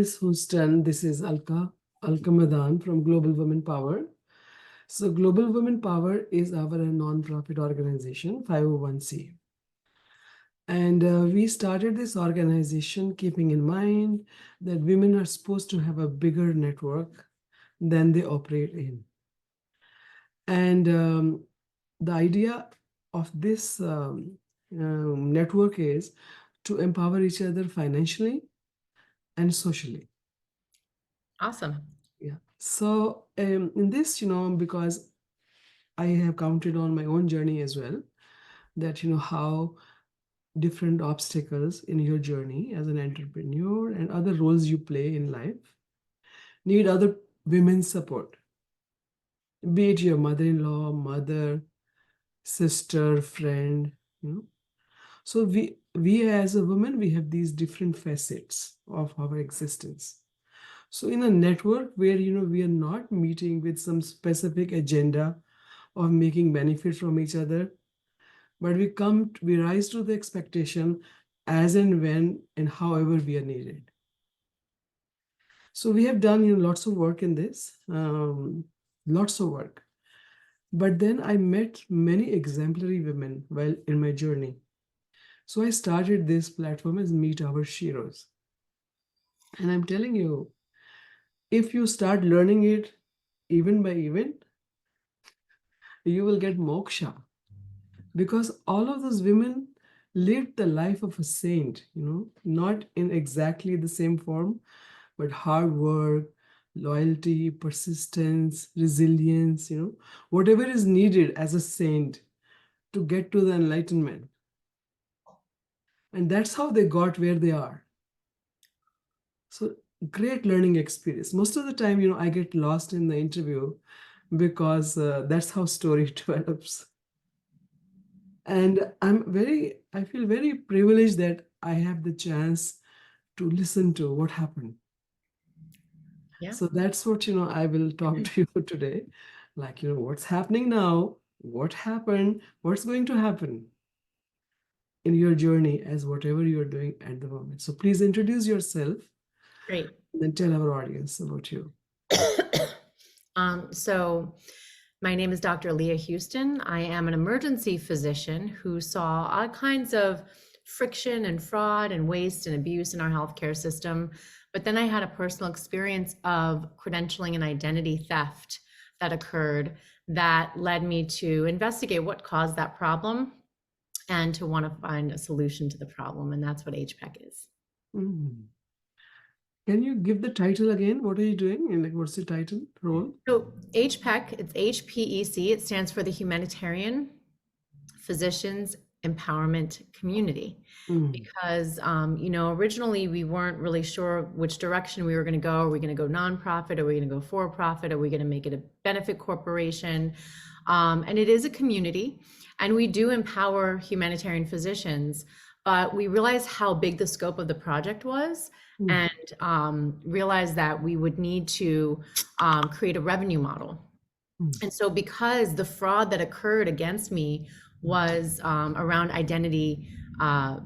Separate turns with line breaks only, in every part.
Miss Houston. This is Alka Madan from Global Women Power. So Global Women Power is our non-profit organization, 501c. And we started this organization keeping in mind that women are supposed to have a bigger network than they operate in. And the idea of this network is to empower each other financially and socially.
Awesome.
Yeah. So in this, because I have counted on my own journey as well, that, how different obstacles in your journey as an entrepreneur and other roles you play in life need other women's support, be it your mother-in-law, mother, sister, friend, So we as a woman, we have these different facets of our existence. So in a network where, we are not meeting with some specific agenda of making benefit from each other, but we rise to the expectation as and when and however we are needed. So we have done, lots of work in this, lots of work. But then I met many exemplary women while in my journey. So I started this platform as Meet Our Sheroes. And I'm telling you, if you start learning it event by event, you will get moksha, because all of those women lived the life of a saint, not in exactly the same form, but hard work, loyalty, persistence, resilience, whatever is needed as a saint to get to the enlightenment. And that's how they got where they are. So great learning experience. Most of the time, I get lost in the interview because that's how story develops. And I feel very privileged that I have the chance to listen to what happened.
Yeah.
So that's what, I will talk to you today. Like, what's happening now, what happened, what's going to happen in your journey as whatever you're doing at the moment. So please introduce yourself.
Great.
And then tell our audience about you.
So my name is Dr. Leah Houston. I am an emergency physician who saw all kinds of friction and fraud and waste and abuse in our healthcare system. But then I had a personal experience of credentialing and identity theft that occurred that led me to investigate what caused that problem and to want to find a solution to the problem. And that's what HPEC is.
Mm. Can you give the title again? What are you doing? And what's the title role?
So HPEC, it's HPEC. It stands for the Humanitarian Physicians Empowerment Community. Because, originally we weren't really sure which direction we were going to go. Are we going to go nonprofit? Are we going to go for profit? Are we going to make it a benefit corporation? And it is a community, and we do empower humanitarian physicians, but we realized how big the scope of the project was, and realized that we would need to create a revenue model. And so because the fraud that occurred against me was around identity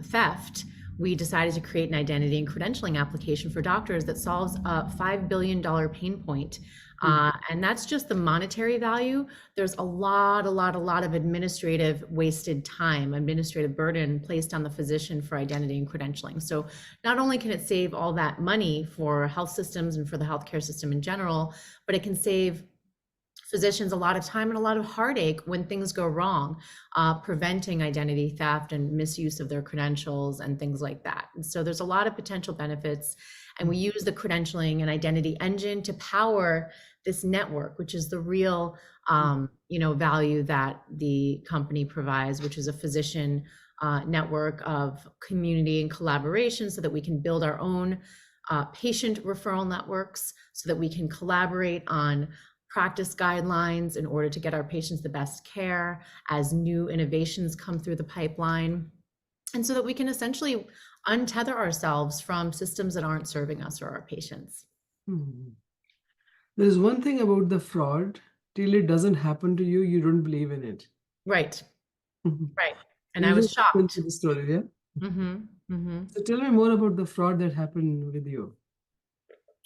theft, we decided to create an identity and credentialing application for doctors that solves a $5 billion pain point. And that's just the monetary value. There's a lot of administrative wasted time, administrative burden placed on the physician for identity and credentialing. So not only can it save all that money for health systems and for the healthcare system in general, but it can save physicians a lot of time and a lot of heartache when things go wrong, preventing identity theft and misuse of their credentials and things like that. And so there's a lot of potential benefits, and we use the credentialing and identity engine to power this network, which is the real, value that the company provides, which is a physician network of community and collaboration, so that we can build our own patient referral networks, so that we can collaborate on practice guidelines in order to get our patients the best care as new innovations come through the pipeline, and so that we can essentially untether ourselves from systems that aren't serving us or our patients.
There's one thing about the fraud: till it doesn't happen to you, you don't believe in it.
Right. Right. And
You
I was
just happened
shocked.
to the story, yeah? So tell me more about the fraud that happened with you.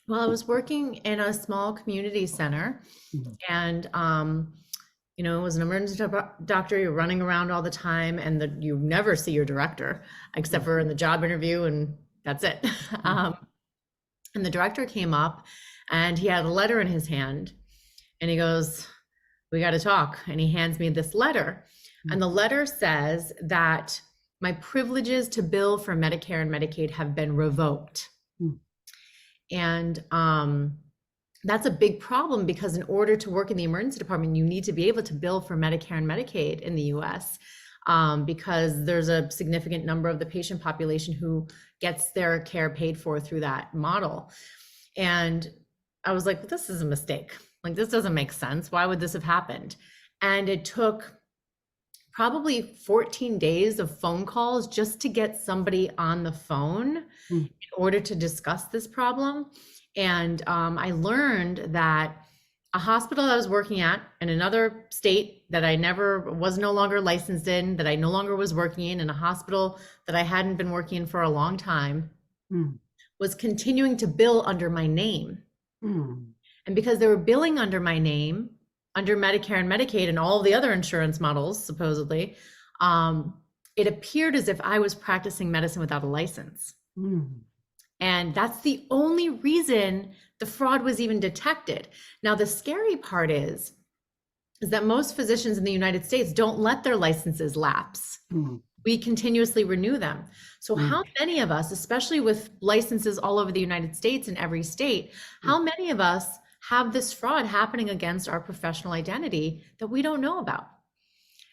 Well, I was working in a small community center,
Mhm.
and it was an emergency doctor. You're running around all the time, and you never see your director except for in the job interview, and that's it.
Mhm.
And the director came up, and he had a letter in his hand, and he goes, "We got to talk." And he hands me this letter, and the letter says that my privileges to bill for Medicare and Medicaid have been revoked.
Mhm.
And that's a big problem, because in order to work in the emergency department, you need to be able to bill for Medicare and Medicaid in the US, because there's a significant number of the patient population who gets their care paid for through that model. And I was like, this is a mistake. Like, this doesn't make sense. Why would this have happened? And it took probably 14 days of phone calls just to get somebody on the phone in
Mhm.
order to discuss this problem. And I learned that a hospital I was working at in another state that I never was no longer licensed in, that I no longer was working in a hospital that I hadn't been working in for a long time,
Mhm.
was continuing to bill under my name.
Mhm.
And because they were billing under my name, under Medicare and Medicaid and all the other insurance models, supposedly, um, it appeared as if I was practicing medicine without a license.
Mhm.
And that's the only reason the fraud was even detected. Now, the scary part is that most physicians in the United States don't let their licenses lapse.
Mhm.
We continuously renew them. So,
Mhm.
how many of us, especially with licenses all over the United States in every state, how many of us have this fraud happening against our professional identity that we don't know about?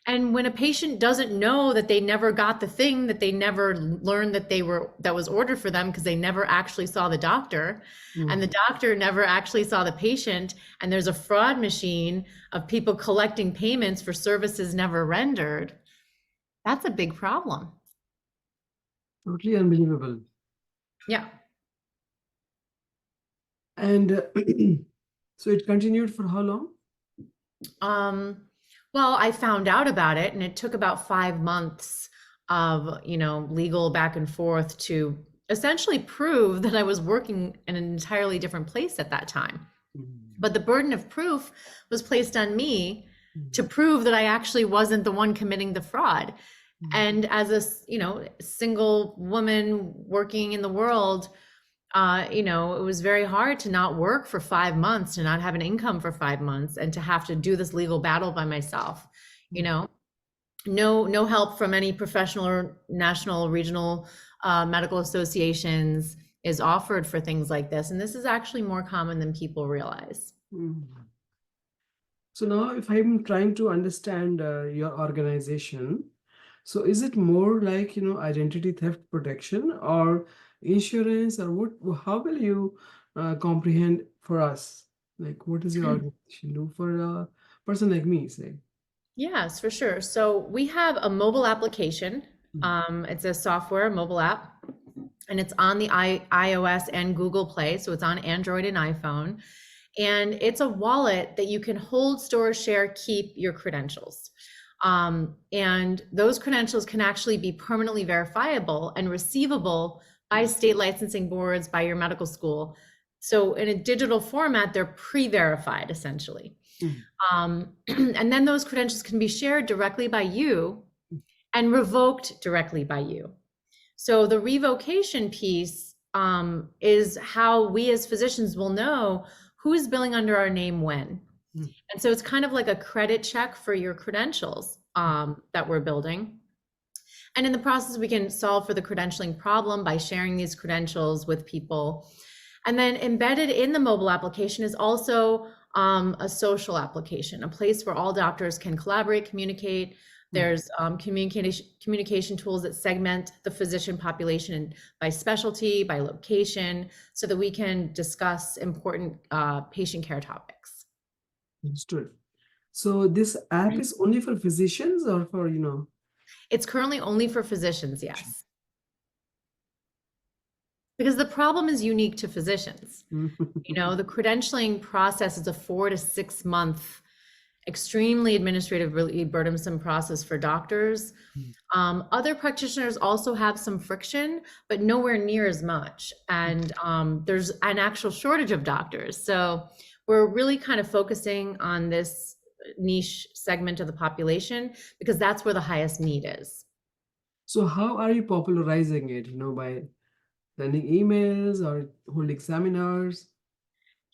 And when a patient doesn't know that they never got the thing, that they never learned that was ordered for them because they never actually saw the doctor, and the
Mhm.
doctor never actually saw the patient, and there's a fraud machine of people collecting payments for services never rendered, that's a big problem.
Totally unbelievable.
Yeah.
And so it continued for how long?
Um, well, I found out about it, and it took about 5 months of, legal back and forth to essentially prove that I was working in an entirely different place at that time.
Mhm.
But the burden of proof was placed on me to
Mhm.
prove that I actually wasn't the one committing the fraud.
Mhm.
And as a single woman working in the world, it was very hard to not work for 5 months, to not have an income for 5 months, and to have to do this legal battle by myself. You
Mhm.
know, no help from any professional or national, regional medical associations is offered for things like this. And this is actually more common than people realize.
Mhm. So now, if I'm trying to understand your organization, so is it more like, identity theft protection or insurance, or what? How will you comprehend for us? Like, what does your organization do for a person like me, say?
Yes, for sure. So we have a mobile application.
Mhm.
It's a software mobile app, and it's on the iOS and Google Play. So it's on Android and iPhone. And it's a wallet that you can hold, store, share, keep your credentials. And those credentials can actually be permanently verifiable and receivable by state licensing boards, by your medical school. So in a digital format, they're pre-verified essentially.
Mhm.
And then those credentials can be shared directly by you and revoked directly by you. So the revocation piece is how we as physicians will know who is billing under our name when.
Mhm.
And so it's kind of like a credit check for your credentials that we're building. And in the process, we can solve for the credentialing problem by sharing these credentials with people. And then embedded in the mobile application is also a social application, a place where all doctors can collaborate, communicate.
Mhm.
There's communication tools that segment the physician population by specialty, by location, so that we can discuss important patient care topics.
Understood. So this app is only for physicians or for,
It's currently only for physicians, yes, because the problem is unique to physicians.
Mhm.
The credentialing process is a 4 to 6 month extremely administrative, really burdensome process for doctors.
Mm.
Other practitioners also have some friction, but nowhere near as much. And there's an actual shortage of doctors. So we're really kind of focusing on this niche segment of the population because that's where the highest need is.
So how are you popularizing it? By sending emails or holding seminars?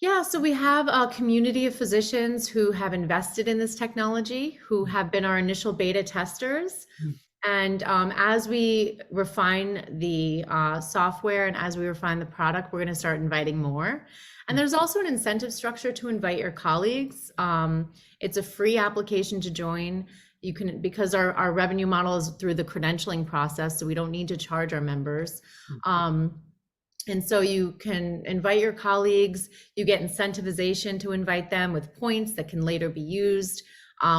Yeah, so we have a community of physicians who have invested in this technology, who have been our initial beta testers.
Mm.
And as we refine the software and as we refine the product, we're going to start inviting more. And there's also an incentive structure to invite your colleagues. It's a free application to join. You can, because our revenue model is through the credentialing process, so we don't need to charge our members. And so you can invite your colleagues, you get incentivization to invite them with points that can later be used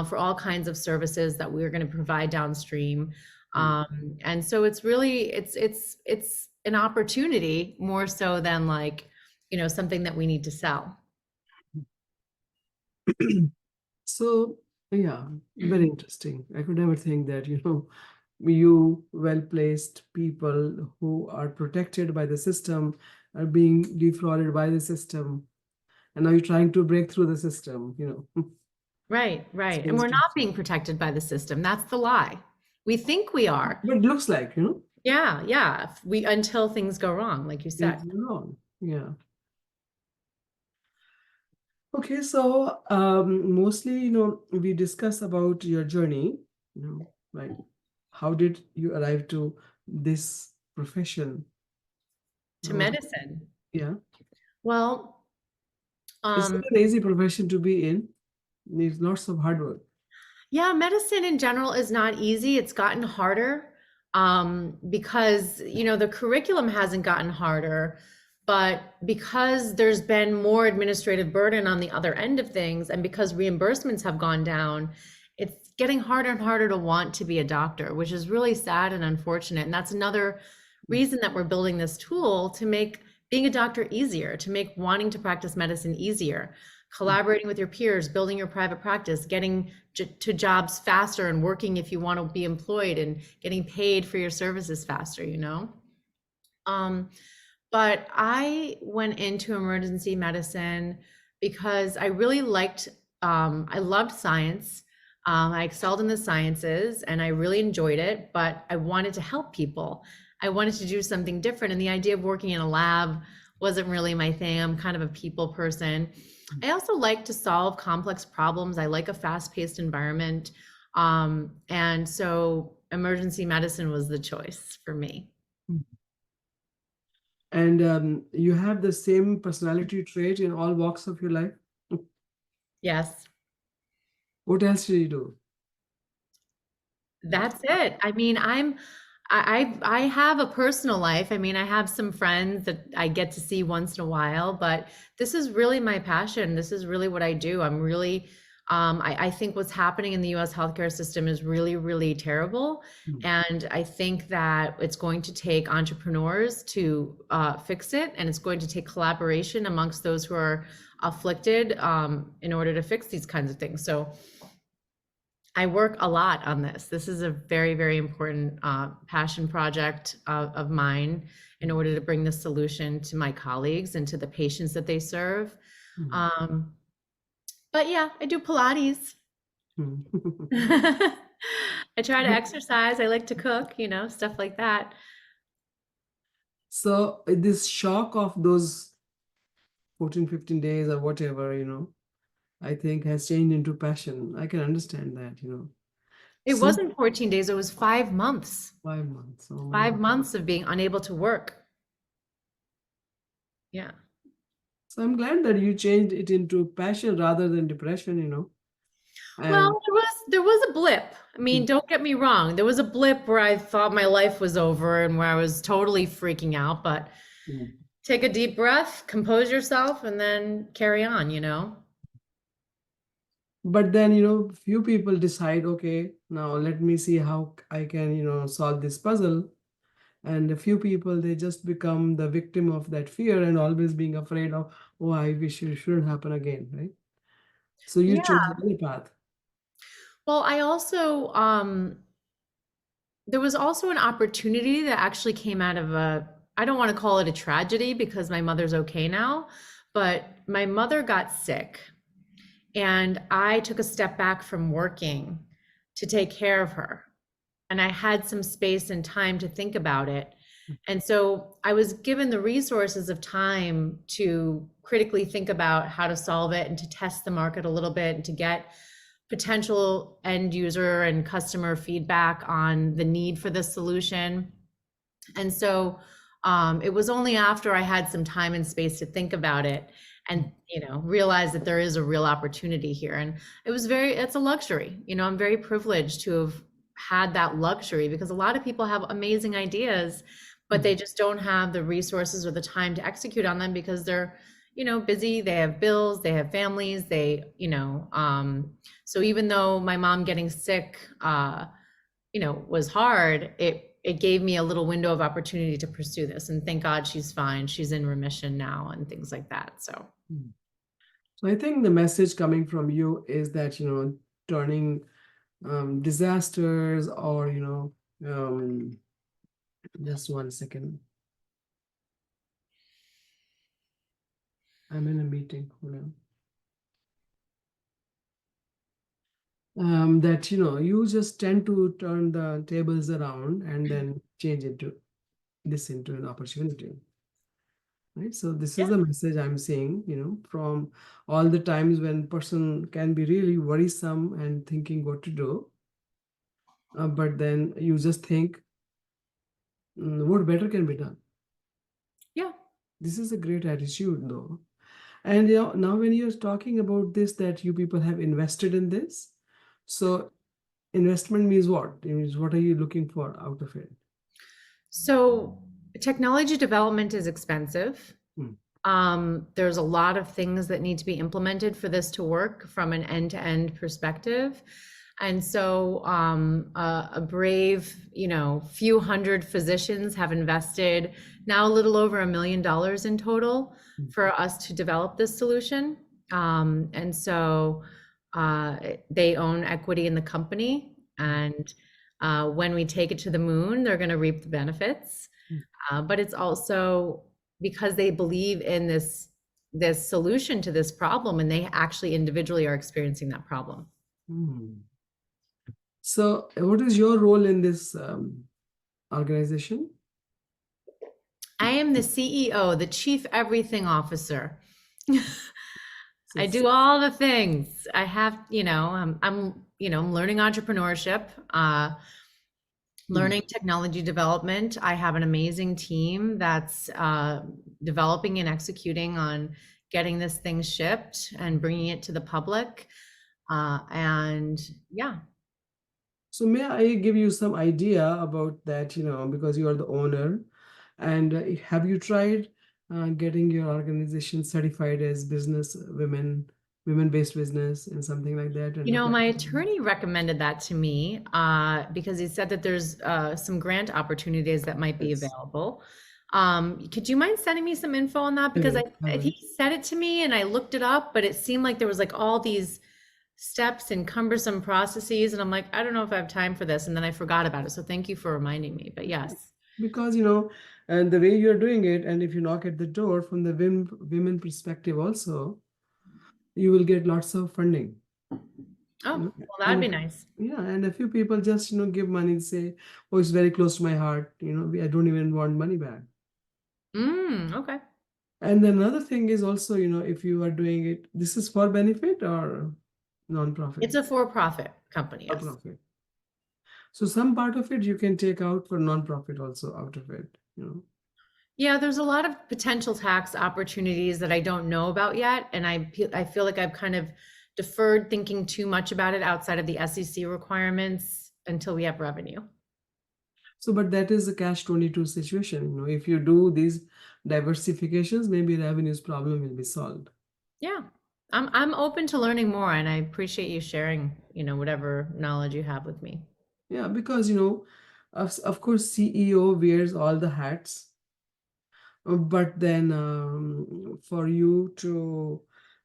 for all kinds of services that we're going to provide downstream. And so it's really, it's an opportunity more so than like, something that we need to sell.
So, yeah, very interesting. I could never think that, you well-placed people who are protected by the system are being defrauded by the system. And now you're trying to break through the system.
Right, right. And
So
we're not being protected by the system. That's the lie. We think we are.
but it looks like,
Yeah, yeah. We until things go wrong, like you said.
it's wrong. Yeah. Okay, so mostly, we discuss about your journey, like how did you arrive to this profession?
To
What,
medicine.
yeah.
Well,
It's not an easy profession to be in. Needs lots of hard work.
yeah, medicine in general is not easy. It's gotten harder because, the curriculum hasn't gotten harder, but because there's been more administrative burden on the other end of things, and because reimbursements have gone down, it's getting harder and harder to want to be a doctor, which is really sad and unfortunate. And that's another reason that we're building this tool to make being a doctor easier, to make wanting to practice medicine easier, collaborating with your peers, building your private practice, getting to jobs faster and working if you want to be employed and getting paid for your services faster. But I went into emergency medicine because I really I loved science. I excelled in the sciences and I really enjoyed it, but I wanted to help people. I wanted to do something different. And the idea of working in a lab wasn't really my thing. I'm kind of a people person. I also like to solve complex problems. I like a fast-paced environment. And so emergency medicine was the choice for me.
And you have the same personality trait in all walks of your life?
Yes.
What else do you do?
That's it. I mean, I have a personal life. I mean, I have some friends that I get to see once in a while, but this is really my passion. This is really what I do. I'm really, I think what's happening in the US healthcare system is really, really terrible. And I think that it's going to take entrepreneurs to fix it, and it's going to take collaboration amongst those who are afflicted in order to fix these kinds of things. So I work a lot on this. This is a very, very important passion project of mine in order to bring the solution to my colleagues and to the patients that they serve. But yeah, I do Pilates. I try to exercise. I like to cook, stuff like that.
So this shock of those 14, 15 days or whatever, I think has changed into passion. I can understand that.
It
So
wasn't 14 days, it was 5 months.
5 months. Oh my
5
God.
months of being unable to work. Yeah.
So I'm glad that you changed it into passion rather than depression.
Well,
And
there was a blip. I mean, don't get me wrong. There was a blip where I thought my life was over and where I was totally freaking out, but take a deep breath, compose yourself, and then carry on.
but then, few people decide, okay, now let me see how I can, solve this puzzle. And a few people, they just become the victim of that fear and always being afraid of, oh, I wish it shouldn't happen again, right? So you
Yeah.
chose the other path.
Well, I also there was also an opportunity that actually came out of I don't want to call it a tragedy because my mother's okay now, but my mother got sick and I took a step back from working to take care of her. And I had some space and time to think about it. And so I was given the resources of time to critically think about how to solve it and to test the market a little bit and to get potential end user and customer feedback on the need for this solution. And so it was only after I had some time and space to think about it and realize that there is a real opportunity here. And it's a luxury. I'm very privileged to have had that luxury because a lot of people have amazing ideas, but they just don't have the resources or the time to execute on them because they're busy, they have bills, they have families, so even though my mom getting sick was hard, it gave me a little window of opportunity to pursue this. And thank God she's fine. She's in remission now and things like that.
So I think the message coming from you is that, turning disasters or, just 1 second. I'm in a meeting. Hold on. That, you just tend to turn the tables around and then change this into an opportunity. Right? So this is
Yeah.
the message I'm seeing, from all the times when person can be really worrisome and thinking what to do. But then you just think, what better can be done?
Yeah.
This is a great attitude, though. And now when you're talking about this, that you people have invested in this, so investment means what? It means what are you looking for out of it?
So technology development is expensive. There's a lot of things that need to be implemented for this to work from an end-to-end perspective. And so a brave, few hundred physicians have invested now a little over $1 million in total for us to develop this solution. And so they own equity in the company. And when we take it to the moon, they're going to reap the benefits. But it's also because they believe in this solution to this problem, and they actually individually are experiencing that problem.
So what is your role in this organization?
I am the CEO, the Chief Everything Officer. I do all the things. I have, I'm learning entrepreneurship, learning technology development. I have an amazing team that's developing and executing on getting this thing shipped and bringing it to the public. And yeah.
So may I give you some idea about that, because you are the owner, and have you tried getting your organization certified as women-based business and something like that? And
My attorney recommended that to me because he said that there's some grant opportunities that might be available. Could you mind sending me some info on that? Because he said it to me and I looked it up, but it seemed like there was like all these steps and cumbersome processes. And I'm like, I don't know if I have time for this. And then I forgot about it. So thank you for reminding me. But yes.
Because, and the way you're doing it, and if you knock at the door from the women perspective also, you will get lots of funding.
Oh, well, that'd be nice.
Yeah, and a few people just, give money and say, oh, it's very close to my heart. I don't even want money back.
Okay.
And then another thing is also, if you are doing it, this is for benefit or non-profit?
It's a for-profit company, yes.
For-profit. So some part of it you can take out for non-profit also out of it,
Yeah, there's a lot of potential tax opportunities that I don't know about yet. And I feel like I've kind of deferred thinking too much about it outside of the SEC requirements until we have revenue.
So, but that is a catch-22 situation. If you do these diversifications, maybe revenues problem will be solved.
Yeah, I'm open to learning more, and I appreciate you sharing, whatever knowledge you have with me.
Yeah, because of course, CEO wears all the hats, but then for you to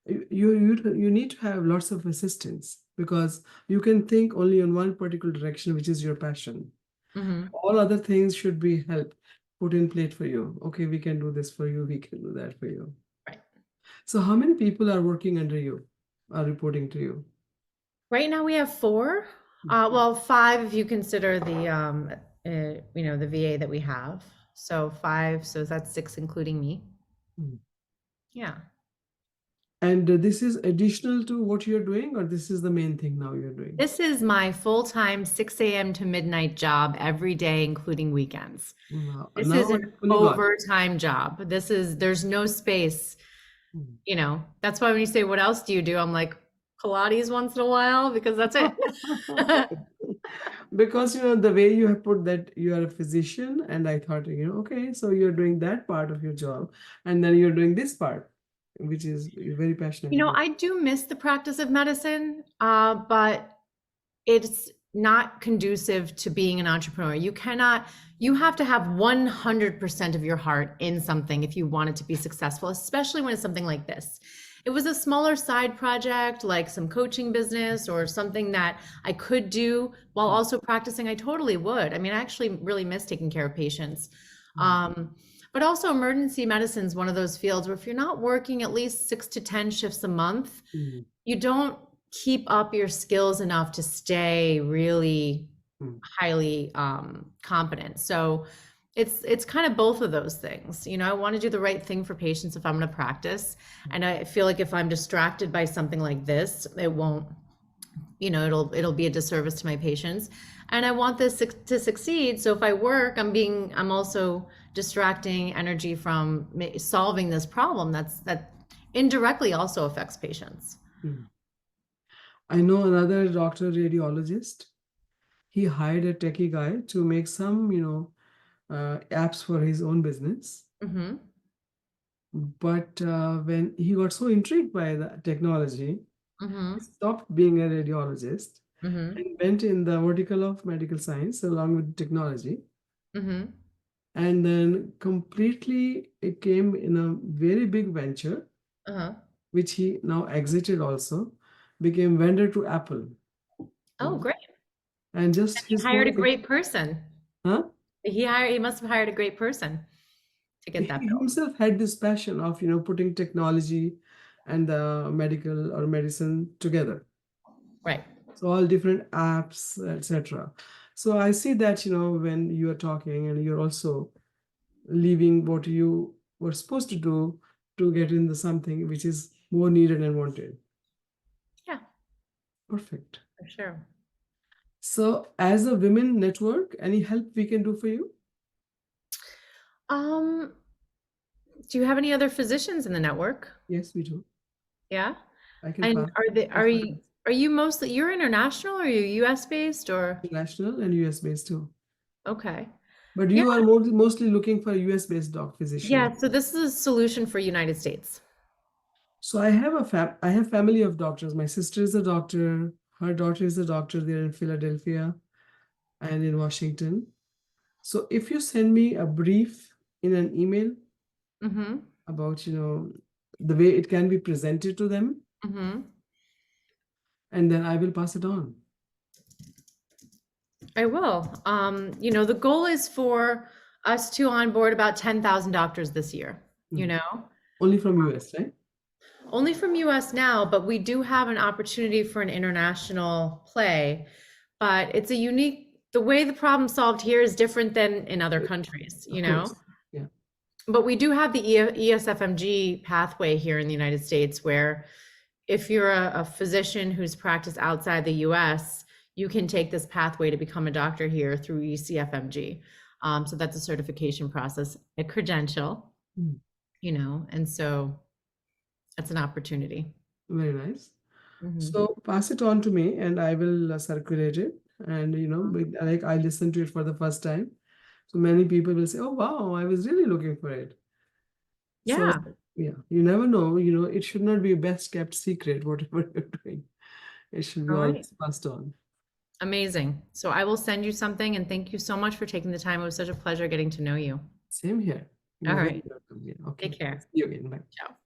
you need to have lots of assistants. because you can think only in one particular direction, which is your passion.
Mm-hmm.
All other things should be help put in plate for you. Okay, we can do this for you, we can do that for you.
Right.
So how many people are working under you, are reporting to you?
Right now we have four. Well, five if you consider the the VA that we have. So five, so that's six including me.
Mm.
Yeah.
And this is additional to what you're doing, or this is the main thing now you're doing?
This is my full-time 6 a.m. to midnight job every day, including weekends. This is
Now
an
it's fully gone.
overtime job. There's no space.
Mm.
That's why when you say, what else do you do? I'm like, Pilates once in a while, because that's it.
Because the way you have put that you are a physician, and I thought, okay, so you're doing that part of your job, and then you're doing this part, which is you're very passionate about.
I do miss the practice of medicine, but it's not conducive to being an entrepreneur. You have to have 100% of your heart in something if you want it to be successful, especially when it's something like this. It was a smaller side project, like some coaching business or something that I could do while also practicing. I totally would. I mean, I actually really miss taking care of patients. But also emergency medicine is one of those fields where if you're not working at least 6 to 10 shifts a month, you don't keep up your skills enough to stay really highly competent. So it's kind of both of those things. I want to do the right thing for patients if I'm going to practice. And I feel like if I'm distracted by something like this, it won't, it'll be a disservice to my patients. And I want this to succeed. So if I work, I'm also distracting energy from solving this problem that indirectly also affects patients.
I know another doctor radiologist. He hired a techie guy to make some, apps for his own business.
Mm-hmm.
But when he got so intrigued by the technology,
Mm-hmm.
he stopped being a radiologist
Mm-hmm.
and went in the vertical of medical science along with technology.
Mm-hmm.
And then completely it came in a very big venture,
Uh-huh.
which he now exited also, became vendor to Apple.
Oh, great.
And just
He
his
hired a
whole,
great person.
huh?
He must have hired a great person to get that
He
built.
himself had this passion of, putting technology and the medical or medicine together.
Right.
So all different apps, etc. So I see that, when you are talking and you're also leaving what you were supposed to do to get into something which is more needed and wanted.
Yeah,
Perfect.
for sure.
So as a women network, any help we can do for you?
Um, do you have any other physicians in the network?
Yes, we do.
Yeah.
I can
And
pass.
are you mostly, you're international, or are you US based, or?
National and US based too.
Okay.
But
Yeah.
you are mostly looking for a US based doc physician.
Yeah. So this is a solution for United States.
So I have family of doctors. My sister is a doctor. Her daughter is a doctor there in Philadelphia and in Washington. So if you send me a brief in an email
Mm-hmm.
about, the way it can be presented to them,
Mm-hmm.
and then I will pass it on.
I will. The goal is for us to onboard about 10,000 doctors this year,
Only from US, right?
only from US now, but we do have an opportunity for an international play. But it's the way the problem solved here is different than in other countries,
Of course. Yeah.
But we do have the ESFMG pathway here in the United States, where if you're a physician who's practiced outside the US, you can take this pathway to become a doctor here through ECFMG. So that's a certification process, a credential, and so that's an opportunity.
Very nice.
Mhm.
So pass it on to me and I will circulate it. And, like I listened to it for the first time. So many people will say, oh, wow, I was really looking for it. So,
Yeah.
yeah, you never know, it should not be a best kept secret, whatever you're doing. It should be
All right.
always passed on.
Amazing. So I will send you something, and thank you so much for taking the time. It was such a pleasure getting to know you.
Same here.
All
You're very
right.
welcome. Yeah, okay.
Take care.
See you again. Bye.
Ciao.